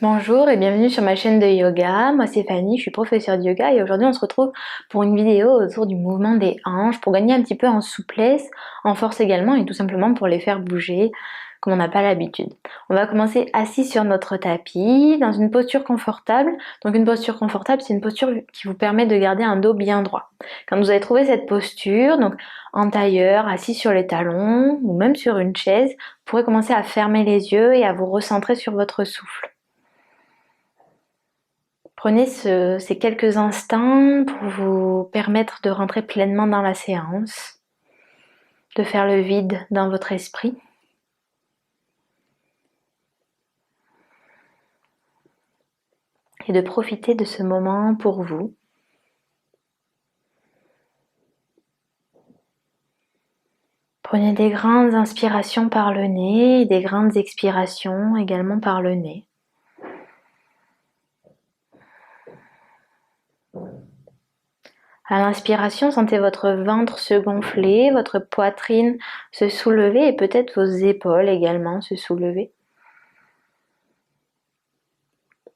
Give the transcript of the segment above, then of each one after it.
Bonjour et bienvenue sur ma chaîne de yoga. Moi c'est Fanny, je suis professeure de yoga et aujourd'hui on se retrouve pour une vidéo autour du mouvement des hanches pour gagner un petit peu en souplesse, en force également et tout simplement pour les faire bouger comme on n'a pas l'habitude. On va commencer assis sur notre tapis dans une posture confortable. Donc une posture confortable, c'est une posture qui vous permet de garder un dos bien droit. Quand vous avez trouvé cette posture, donc en tailleur, assis sur les talons ou même sur une chaise, vous pourrez commencer à fermer les yeux et à vous recentrer sur votre souffle. Prenez ces quelques instants pour vous permettre de rentrer pleinement dans la séance, de faire le vide dans votre esprit. Et de profiter de ce moment pour vous. Prenez des grandes inspirations par le nez et des grandes expirations également par le nez. À l'inspiration, sentez votre ventre se gonfler, votre poitrine se soulever et peut-être vos épaules également se soulever.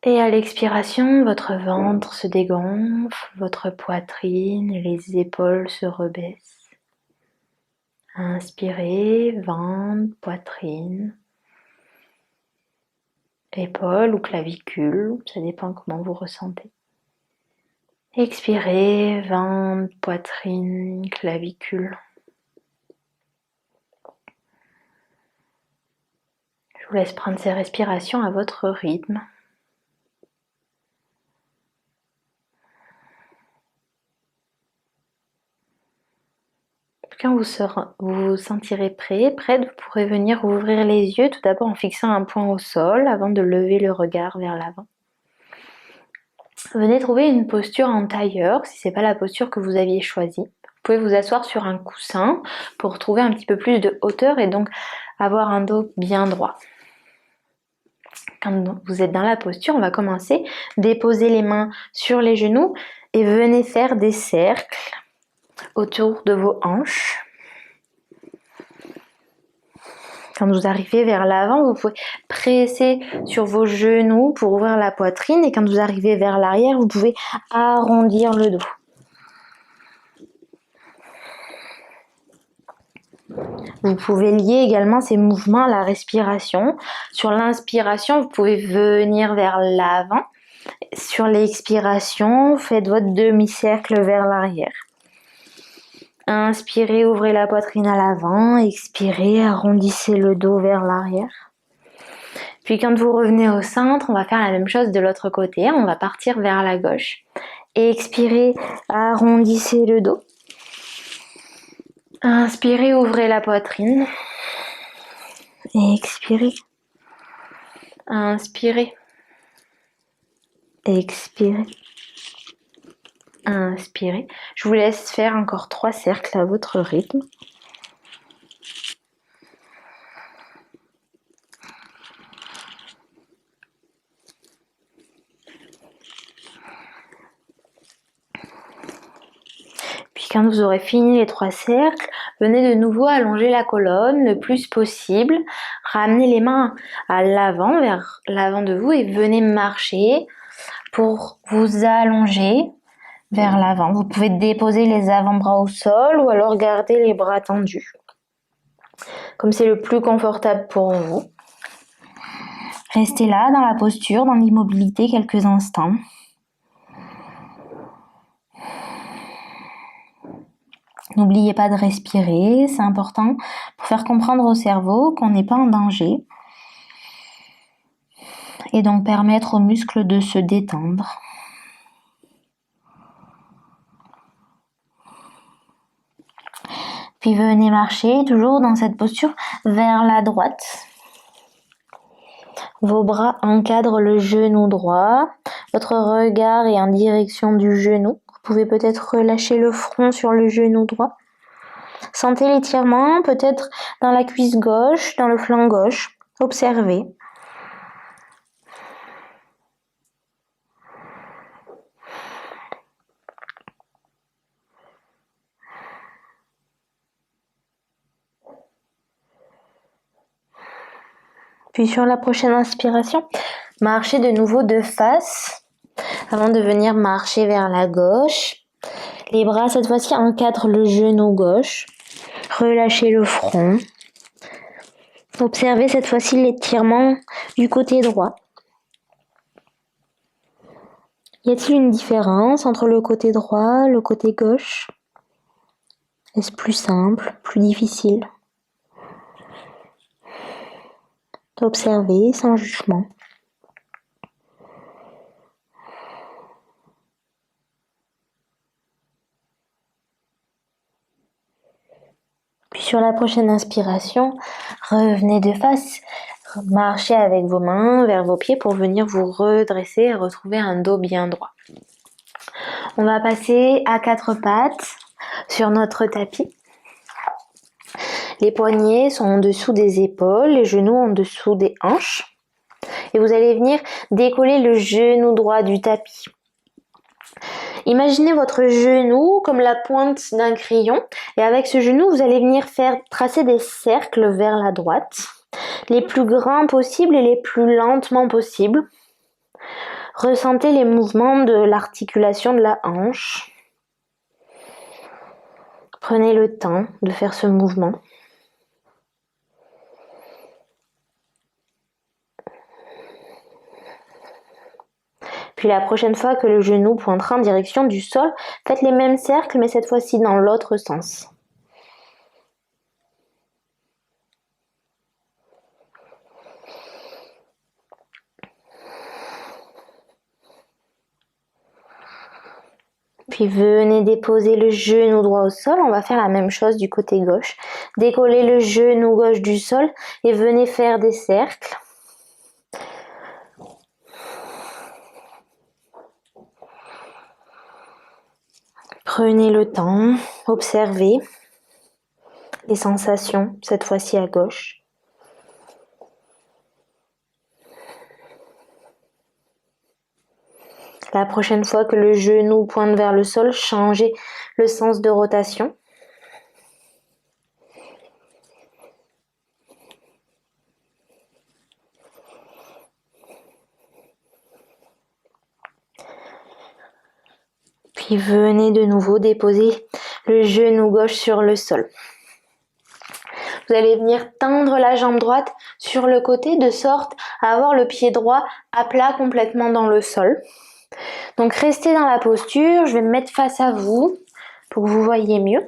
Et à l'expiration, votre ventre se dégonfle, votre poitrine et les épaules se rebaissent. Inspirez, ventre, poitrine, épaules ou clavicules, ça dépend comment vous ressentez. Expirez, ventre, poitrine, clavicule. Je vous laisse prendre ces respirations à votre rythme. Quand vous vous sentirez prête, vous pourrez venir ouvrir les yeux tout d'abord en fixant un point au sol avant de lever le regard vers l'avant. Venez trouver une posture en tailleur si ce n'est pas la posture que vous aviez choisie. Vous pouvez vous asseoir sur un coussin pour trouver un petit peu plus de hauteur et donc avoir un dos bien droit. Quand vous êtes dans la posture, on va commencer. Déposez les mains sur les genoux et venez faire des cercles autour de vos hanches. Quand vous arrivez vers l'avant, vous pouvez presser sur vos genoux pour ouvrir la poitrine et quand vous arrivez vers l'arrière, vous pouvez arrondir le dos. Vous pouvez lier également ces mouvements à la respiration. Sur l'inspiration, vous pouvez venir vers l'avant. Sur l'expiration, faites votre demi-cercle vers l'arrière. Inspirez, ouvrez la poitrine à l'avant. Expirez, arrondissez le dos vers l'arrière. Puis quand vous revenez au centre, on va faire la même chose de l'autre côté. On va partir vers la gauche. Expirez, arrondissez le dos. Inspirez, ouvrez la poitrine. Expirez. Inspirez. Expirez. Inspirez. Je vous laisse faire encore 3 cercles à votre rythme. Puis quand vous aurez fini les 3 cercles, venez de nouveau allonger la colonne le plus possible. Ramenez les mains à l'avant, vers l'avant de vous et venez marcher pour vous allonger vers l'avant. Vous pouvez déposer les avant-bras au sol ou alors garder les bras tendus. Comme c'est le plus confortable pour vous. Restez là dans la posture, dans l'immobilité quelques instants. N'oubliez pas de respirer, c'est important pour faire comprendre au cerveau qu'on n'est pas en danger et donc permettre aux muscles de se détendre. Puis venez marcher toujours dans cette posture vers la droite. Vos bras encadrent le genou droit. Votre regard est en direction du genou. Vous pouvez peut-être relâcher le front sur le genou droit. Sentez l'étirement, peut-être dans la cuisse gauche, dans le flanc gauche. Observez. Puis sur la prochaine inspiration, Marchez de nouveau de face avant de venir marcher vers la gauche. Les bras, cette fois-ci, encadrent le genou gauche. Relâchez le front. Observez cette fois-ci l'étirement du côté droit. Y a-t-il une différence entre le côté droit et le côté gauche? Est-ce plus simple, plus difficile? Observez sans jugement. Puis sur la prochaine inspiration, revenez de face, marchez avec vos mains vers vos pieds pour venir vous redresser et retrouver un dos bien droit. On va passer à 4 pattes sur notre tapis. Les poignets sont en dessous des épaules, les genoux en dessous des hanches. Et vous allez venir décoller le genou droit du tapis. Imaginez votre genou comme la pointe d'un crayon et avec ce genou, vous allez venir faire tracer des cercles vers la droite, les plus grands possibles et les plus lentement possibles. Ressentez les mouvements de l'articulation de la hanche. Prenez le temps de faire ce mouvement. Puis la prochaine fois que le genou pointera en direction du sol, faites les mêmes cercles, mais cette fois-ci dans l'autre sens. Puis venez déposer le genou droit au sol. On va faire la même chose du côté gauche. Décollez le genou gauche du sol et venez faire des cercles. Prenez le temps, observez les sensations, cette fois-ci à gauche. La prochaine fois que le genou pointe vers le sol, changez le sens de rotation. Puis venez de nouveau déposer le genou gauche sur le sol. Vous allez venir tendre la jambe droite sur le côté de sorte à avoir le pied droit à plat complètement dans le sol. Donc restez dans la posture, je vais me mettre face à vous pour que vous voyez mieux.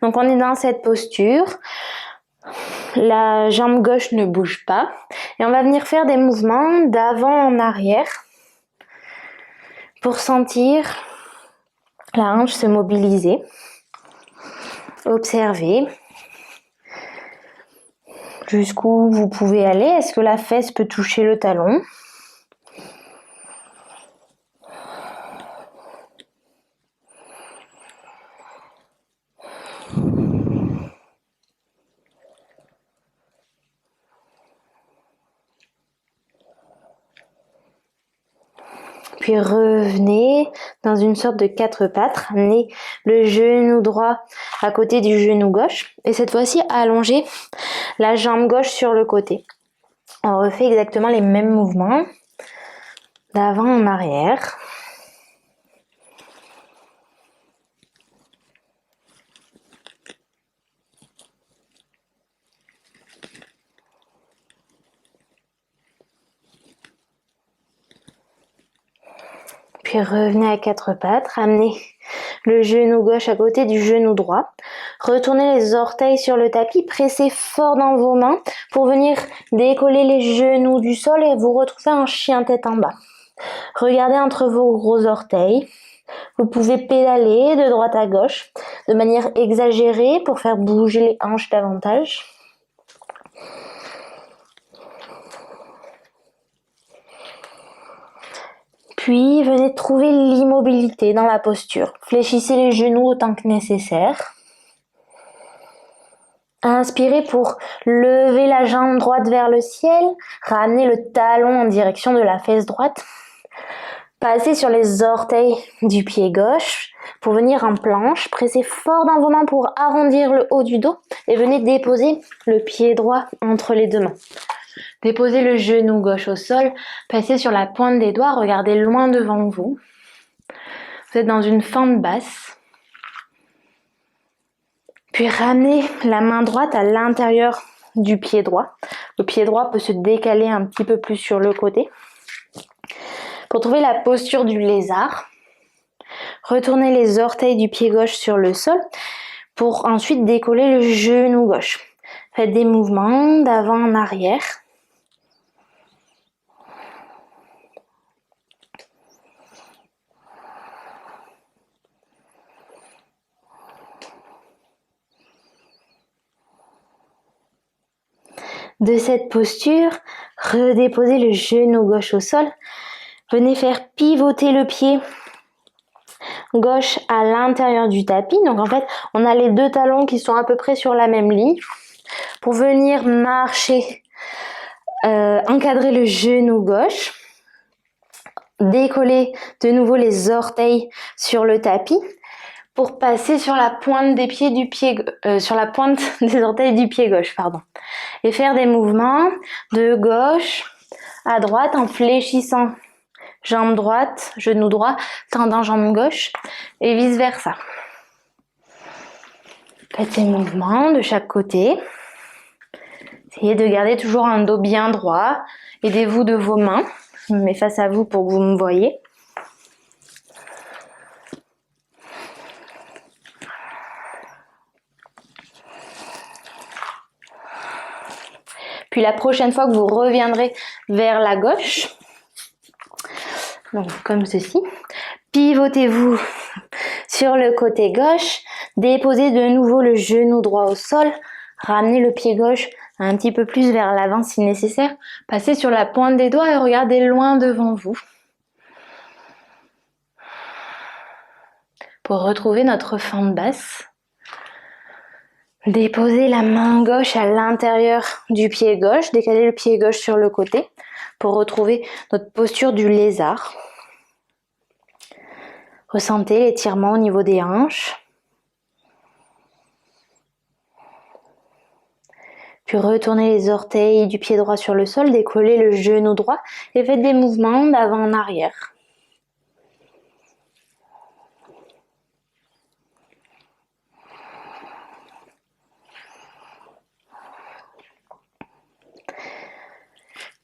Donc on est dans cette posture, la jambe gauche ne bouge pas et on va venir faire des mouvements d'avant en arrière pour sentir la hanche se mobiliser. Observez jusqu'où vous pouvez aller. Est-ce que la fesse peut toucher le talon ? Puis revenez dans une sorte de 4 pattes, ramenez le genou droit à côté du genou gauche et cette fois-ci allongez la jambe gauche sur le côté. On refait exactement les mêmes mouvements d'avant en arrière. Puis revenez à 4 pattes, ramenez le genou gauche à côté du genou droit. Retournez les orteils sur le tapis, pressez fort dans vos mains pour venir décoller les genoux du sol et vous retrouver en chien tête en bas. Regardez entre vos gros orteils. Vous pouvez pédaler de droite à gauche de manière exagérée pour faire bouger les hanches davantage. Puis, venez trouver l'immobilité dans la posture. Fléchissez les genoux autant que nécessaire. Inspirez pour lever la jambe droite vers le ciel. Ramenez le talon en direction de la fesse droite. Passez sur les orteils du pied gauche pour venir en planche. Pressez fort dans vos mains pour arrondir le haut du dos. Et venez déposer le pied droit entre les deux mains. Déposez le genou gauche au sol, passez sur la pointe des doigts, regardez loin devant vous. Vous êtes dans une fente basse. Puis ramenez la main droite à l'intérieur du pied droit. Le pied droit peut se décaler un petit peu plus sur le côté. Pour trouver la posture du lézard, retournez les orteils du pied gauche sur le sol pour ensuite décoller le genou gauche. Faites des mouvements d'avant en arrière. De cette posture, redéposez le genou gauche au sol. Venez faire pivoter le pied gauche à l'intérieur du tapis. Donc en fait, on a les deux talons qui sont à peu près sur la même ligne. Pour venir marcher, encadrer le genou gauche. Décoller de nouveau les orteils sur le tapis pour passer sur la pointe des pieds du pied, sur la pointe des orteils du pied gauche, pardon. Et faire des mouvements de gauche à droite en fléchissant jambe droite, genou droit, tendant jambe gauche et vice versa. Faites ces mouvements de chaque côté. Essayez de garder toujours un dos bien droit. Aidez-vous de vos mains. Je me mets face à vous pour que vous me voyez. Puis la prochaine fois que vous reviendrez vers la gauche, donc comme ceci, pivotez-vous sur le côté gauche, déposez de nouveau le genou droit au sol, ramenez le pied gauche un petit peu plus vers l'avant si nécessaire, passez sur la pointe des doigts et regardez loin devant vous. Pour retrouver notre fente basse, déposez la main gauche à l'intérieur du pied gauche, décalez le pied gauche sur le côté pour retrouver notre posture du lézard. Ressentez l'étirement au niveau des hanches. Puis retournez les orteils du pied droit sur le sol, décollez le genou droit et faites des mouvements d'avant en arrière.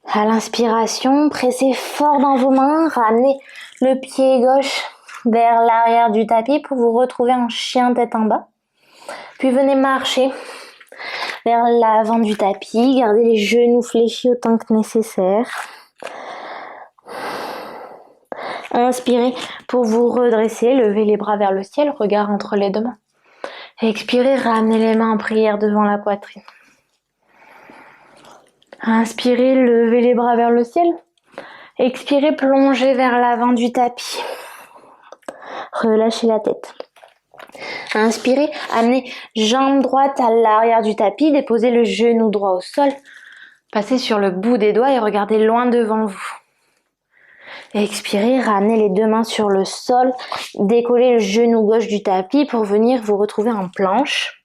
À l'inspiration, pressez fort dans vos mains, ramenez le pied gauche vers l'arrière du tapis pour vous retrouver en chien tête en bas. Puis venez marcher vers l'avant du tapis, gardez les genoux fléchis autant que nécessaire. Inspirez pour vous redresser, levez les bras vers le ciel, regard entre les deux mains. Expirez, ramenez les mains en prière devant la poitrine. Inspirez, levez les bras vers le ciel. Expirez, plongez vers l'avant du tapis. Relâchez la tête. Inspirez, amenez jambe droite à l'arrière du tapis, déposez le genou droit au sol, passez sur le bout des doigts et regardez loin devant vous. Expirez, ramenez les deux mains sur le sol, décollez le genou gauche du tapis pour venir vous retrouver en planche.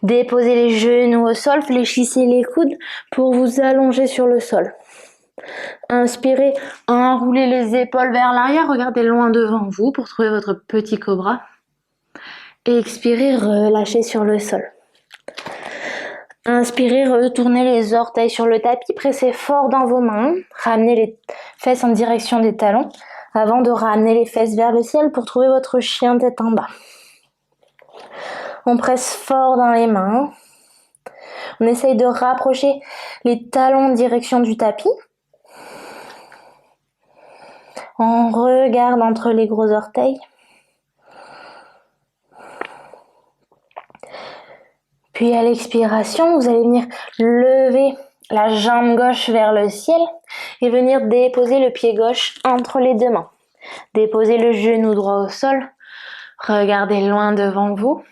Déposez les genoux au sol, fléchissez les coudes pour vous allonger sur le sol. Inspirez, enroulez les épaules vers l'arrière, regardez loin devant vous pour trouver votre petit cobra. Expirez, relâchez sur le sol. Inspirez, retournez les orteils sur le tapis, pressez fort dans vos mains, ramenez les fesses en direction des talons avant de ramener les fesses vers le ciel pour trouver votre chien tête en bas. On presse fort dans les mains. On essaye de rapprocher les talons en direction du tapis. On regarde entre les gros orteils. Puis à l'expiration, vous allez venir lever la jambe gauche vers le ciel et venir déposer le pied gauche entre les deux mains. Déposez le genou droit au sol. Regardez loin devant vous.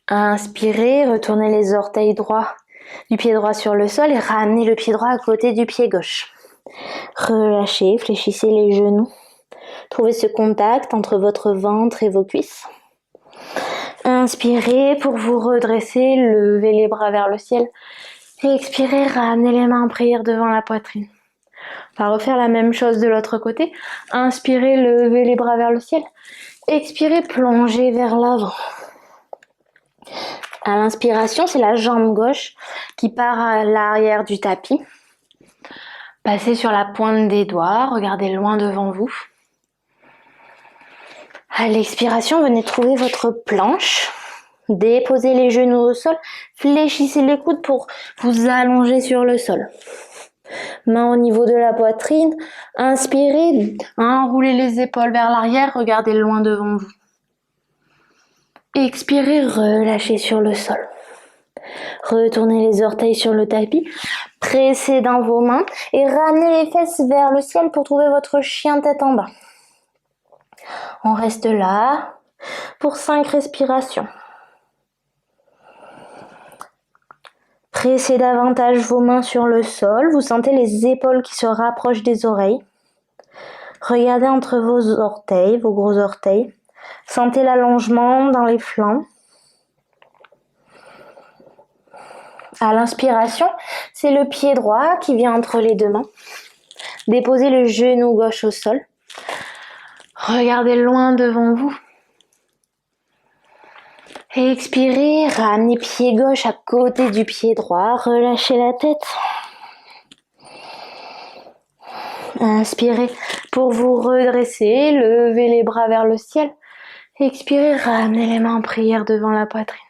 Inspirez, retournez les orteils droits du pied droit sur le sol et ramenez le pied droit à côté du pied gauche. Relâchez, fléchissez les genoux. Trouvez ce contact entre votre ventre et vos cuisses. Inspirez pour vous redresser, levez les bras vers le ciel. Et expirez, ramenez les mains en prière devant la poitrine. On va refaire la même chose de l'autre côté. Inspirez, levez les bras vers le ciel. Expirez, plongez vers l'avant. À l'inspiration, c'est la jambe gauche qui part à l'arrière du tapis. Passez sur la pointe des doigts, regardez loin devant vous. À l'expiration, venez trouver votre planche. Déposez les genoux au sol, fléchissez les coudes pour vous allonger sur le sol. Main au niveau de la poitrine, inspirez, enroulez les épaules vers l'arrière, regardez loin devant vous. Expirez, relâchez sur le sol. Retournez les orteils sur le tapis, pressez dans vos mains et ramenez les fesses vers le ciel pour trouver votre chien tête en bas. On reste là pour 5 respirations. Pressez davantage vos mains sur le sol, vous sentez les épaules qui se rapprochent des oreilles. Regardez entre vos orteils, vos gros orteils. Sentez l'allongement dans les flancs. À l'inspiration, c'est le pied droit qui vient entre les deux mains. Déposez le genou gauche au sol. Regardez loin devant vous. Expirez, ramenez pied gauche à côté du pied droit, relâchez la tête. Inspirez pour vous redresser, levez les bras vers le ciel. Expirez, ramenez les mains en prière devant la poitrine.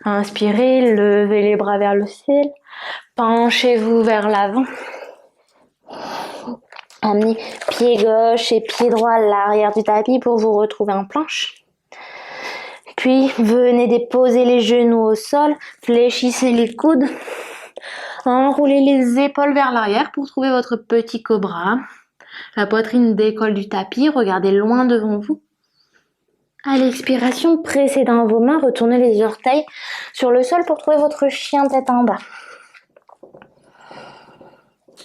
Inspirez, levez les bras vers le ciel. Penchez-vous vers l'avant. Amenez pied gauche et pied droit à l'arrière du tapis pour vous retrouver en planche. Puis, venez déposer les genoux au sol, fléchissez les coudes. Enroulez les épaules vers l'arrière pour trouver votre petit cobra. La poitrine décolle du tapis, regardez loin devant vous. À l'expiration, pressez dans vos mains, retournez les orteils sur le sol pour trouver votre chien tête en bas.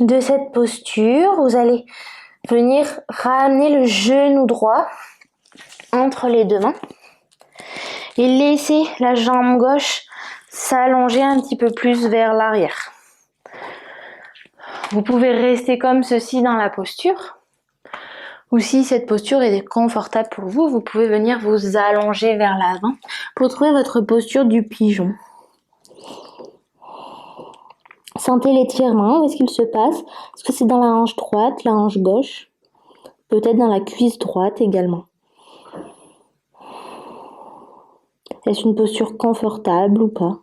De cette posture, vous allez venir ramener le genou droit entre les deux mains et laisser la jambe gauche s'allonger un petit peu plus vers l'arrière. Vous pouvez rester comme ceci dans la posture. Ou si cette posture est confortable pour vous, vous pouvez venir vous allonger vers l'avant pour trouver votre posture du pigeon. Sentez l'étirement, où est-ce qu'il se passe? Est-ce que c'est dans la hanche droite, la hanche gauche? Peut-être dans la cuisse droite également. Est-ce une posture confortable ou pas?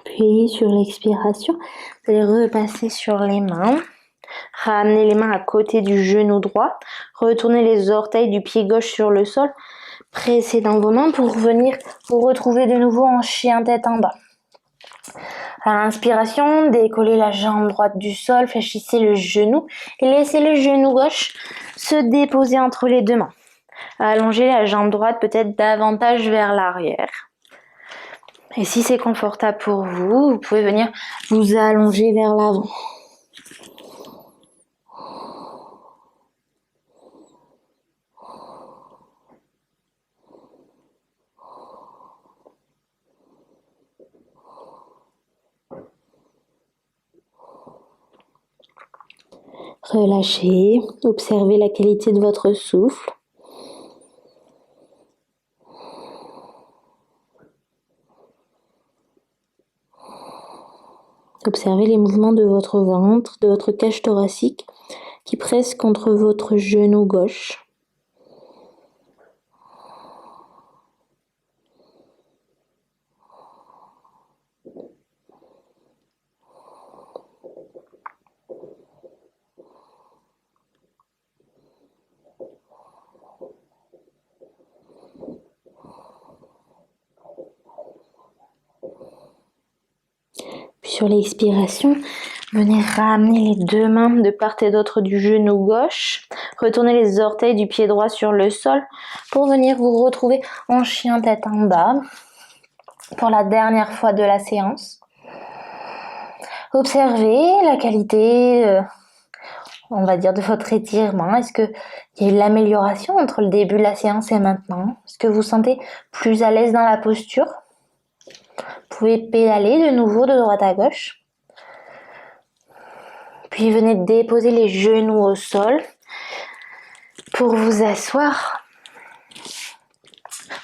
Puis sur l'expiration, vous allez repasser sur les mains. Ramenez les mains à côté du genou droit. Retournez les orteils du pied gauche sur le sol. Pressez dans vos mains pour venir vous retrouver de nouveau en chien tête en bas. À l'inspiration, décollez la jambe droite du sol, fléchissez le genou et laissez le genou gauche se déposer entre les deux mains. Allongez la jambe droite peut-être davantage vers l'arrière. Et si c'est confortable pour vous, vous pouvez venir vous allonger vers l'avant. Relâchez, observez la qualité de votre souffle. Observez les mouvements de votre ventre, de votre cage thoracique qui presse contre votre genou gauche. Puis Sur l'expiration, venez ramener les deux mains de part et d'autre du genou gauche. Retournez les orteils du pied droit sur le sol pour venir vous retrouver en chien tête en bas pour la dernière fois de la séance. Observez la qualité, on va dire, de votre étirement. Est-ce qu'il y a eu de l'amélioration entre le début de la séance et maintenant? Est-ce que vous vous sentez plus à l'aise dans la posture? Vous pouvez pédaler de nouveau de droite à gauche. Puis venez déposer les genoux au sol pour vous asseoir.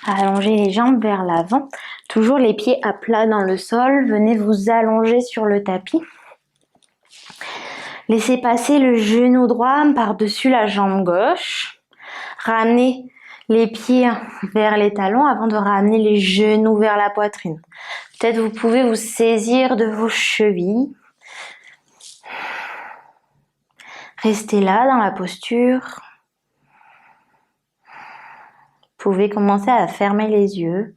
Allongez les jambes vers l'avant. Toujours les pieds à plat dans le sol. Venez vous allonger sur le tapis. Laissez passer le genou droit par-dessus la jambe gauche. Ramenez les pieds vers les talons avant de ramener les genoux vers la poitrine. Peut-être vous pouvez vous saisir de vos chevilles. Restez là dans la posture. Vous pouvez commencer à fermer les yeux.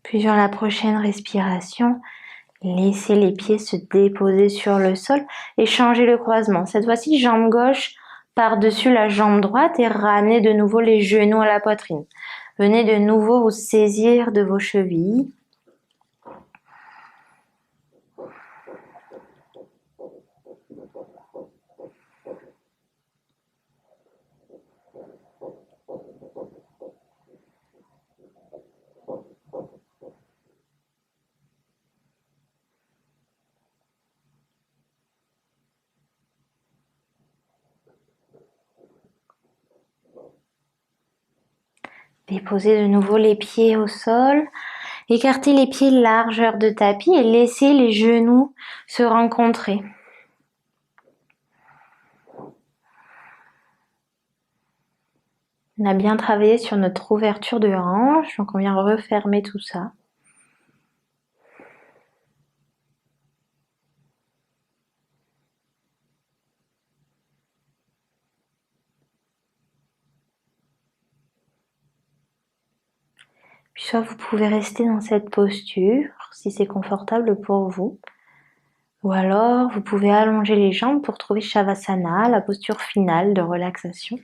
Puis sur la prochaine respiration, laissez les pieds se déposer sur le sol et changez le croisement. Cette fois-ci, jambe gauche par-dessus la jambe droite et ramenez de nouveau les genoux à la poitrine. Venez de nouveau vous saisir de vos chevilles. Déposez de nouveau les pieds au sol. Écartez les pieds largeur de tapis et laissez les genoux se rencontrer. On a bien travaillé sur notre ouverture de hanche, donc on vient refermer tout ça. Puis soit vous pouvez rester dans cette posture, si c'est confortable pour vous, ou alors vous pouvez allonger les jambes pour trouver Shavasana, la posture finale de relaxation.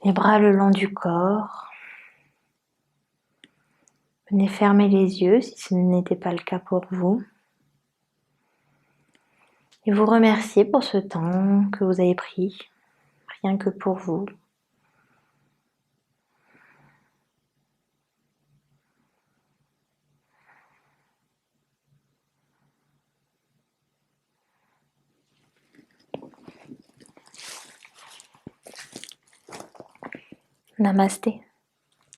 Les bras le long du corps. Venez fermer les yeux si ce n'était pas le cas pour vous. Et vous remercier pour ce temps que vous avez pris, rien que pour vous. Namasté.